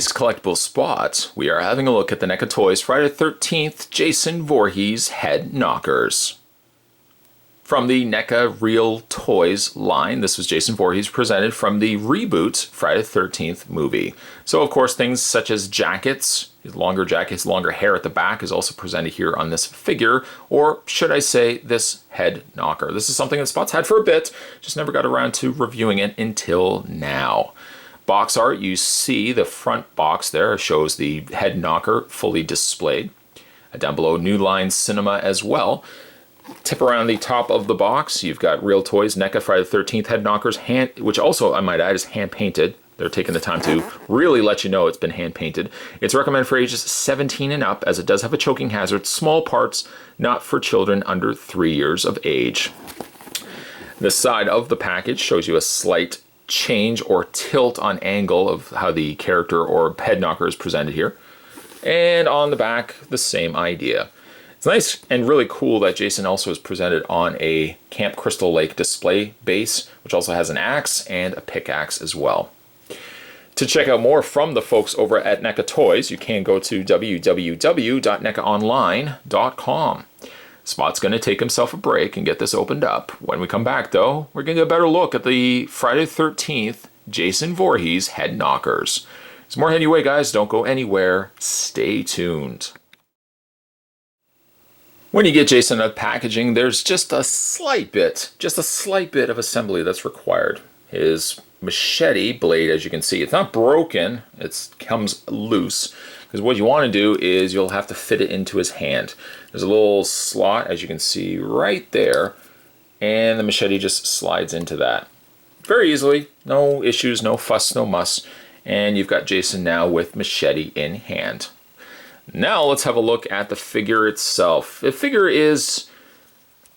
today's collectible spot, we are having a look at the NECA Toys Friday the 13th Jason Voorhees head knockers. From the NECA Real Toys line, this was Jason Voorhees presented from the reboot Friday the 13th movie. So of course things such as jackets, his longer jacket, his longer hair at the back is also presented here on this figure, or should I say this head knocker. This is something that Spot's had for a bit, just never got around to reviewing it until now. Box art, you see the front box there shows the head knocker fully displayed. Down below, New Line Cinema as well. Tip around the top of the box, you've got Real Toys NECA Friday the 13th head knockers, which also, I might add, is hand painted. They're taking the time to really let you know it's been hand painted. It's recommended for ages 17 and up, as it does have a choking hazard. Small parts, not for children under 3 years of age. The side of the package shows you a slight change or tilt on angle of how the character or head knocker is presented here. And on the back, the same idea. It's nice and really cool that Jason also is presented on a Camp Crystal Lake display base, which also has an axe and a pickaxe as well. To check out more from the folks over at NECA Toys, you can go to www.necaonline.com. Spot's going to take himself a break and get this opened up. When we come back, though, we're going to get a better look at the Friday the 13th Jason Voorhees head knockers. There's more heading your way, guys. Don't go anywhere. Stay tuned. When you get Jason out of packaging, there's just a slight bit of assembly that's required. His machete blade, as you can see, it's not broken, it comes loose. Because what you want to do is you'll have to fit it into his hand. There's a little slot, as you can see right there, and the machete just slides into that. Very easily, no issues, no fuss, no muss. And you've got Jason now with machete in hand. Now let's have a look at the figure itself. The figure is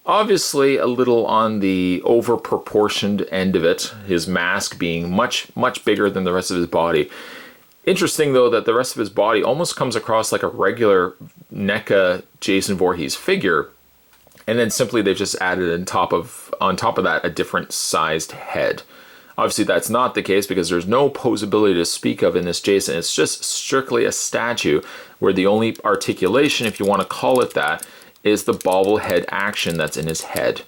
obviously a little on the over-proportioned end of it, his mask being much bigger than the rest of his body. Interesting, though, that the rest of his body almost comes across like a regular NECA Jason Voorhees figure, and then simply they've just added on top of that a different sized head. Obviously, that's not the case because there's no posability to speak of in this Jason. It's just strictly a statue where the only articulation, if you want to call it that, is the bobblehead action that's in his head.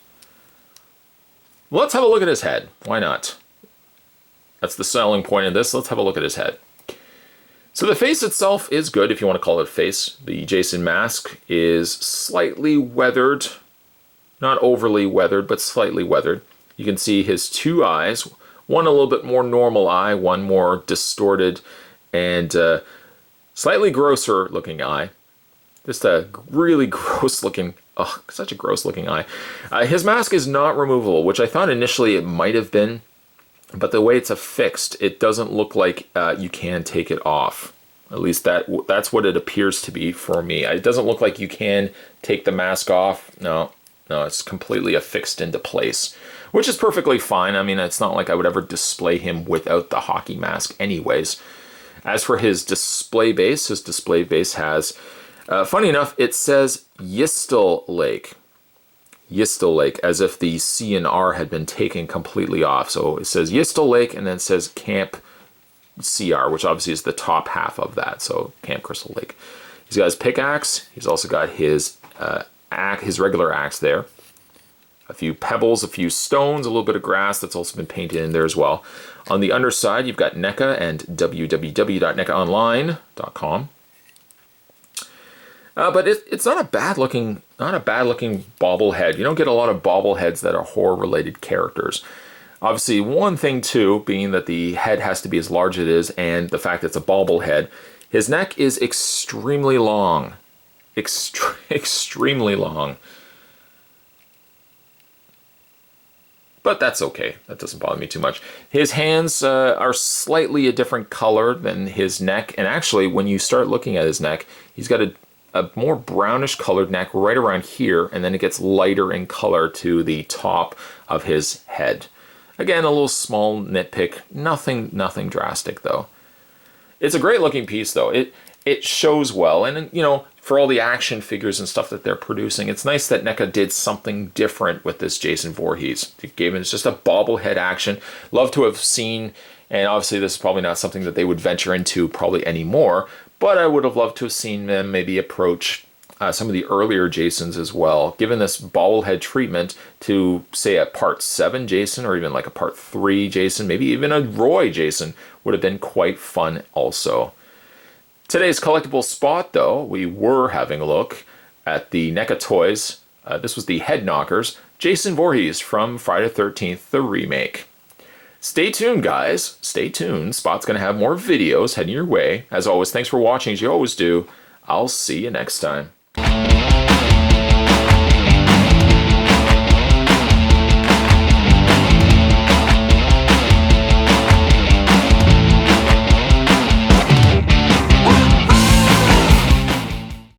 Let's have a look at his head. Why not? That's the selling point of this. Let's have a look at his head. So the face itself is good, if you want to call it a face. The Jason mask is slightly weathered. Not overly weathered, but slightly weathered. You can see his two eyes. One a little bit more normal eye, one more distorted and slightly grosser looking eye. Just a really gross looking, such a gross looking eye. His mask is not removable, which I thought initially it might have been. But the way it's affixed, it doesn't look like you can take it off. At least that's what it appears to be for me. It doesn't look like you can take the mask off. No, it's completely affixed into place, which is perfectly fine. I mean, it's not like I would ever display him without the hockey mask anyways. As for his display base has, funny enough, it says Yistil Lake. Yistil Lake, as if the C and R had been taken completely off. So it says Yistil Lake, and then it says Camp CR, which obviously is the top half of that. So Camp Crystal Lake. He's got his pickaxe. He's also got his regular axe there. A few pebbles, a few stones, a little bit of grass that's also been painted in there as well. On the underside, you've got NECA and www.necaonline.com. But it's not a bad looking bobblehead. You don't get a lot of bobbleheads that are horror-related characters. Obviously, one thing too, being that the head has to be as large as it is, and the fact that it's a bobblehead, his neck is extremely long. Extremely long. But that's okay. That doesn't bother me too much. His hands are slightly a different color than his neck, and actually, when you start looking at his neck, he's got a more brownish colored neck right around here, and then it gets lighter in color to the top of his head. Again, a little small nitpick, nothing drastic though. It's a great looking piece though. It shows well, and you know, for all the action figures and stuff that they're producing, it's nice that NECA did something different with this Jason Voorhees. It gave him just a bobblehead action. Love to have seen And obviously this is probably not something that they would venture into probably anymore, but I would have loved to have seen them maybe approach some of the earlier Jasons as well, given this bobblehead treatment to, say, a part 7 Jason, or even like a part 3 Jason, maybe even a Roy Jason, would have been quite fun also. Today's collectible spot, though, we were having a look at the NECA Toys. This was the Head Knockers, Jason Voorhees from Friday the 13th, the remake. Stay tuned, guys. Stay tuned. Spot's going to have more videos heading your way. As always, thanks for watching, as you always do. I'll see you next time.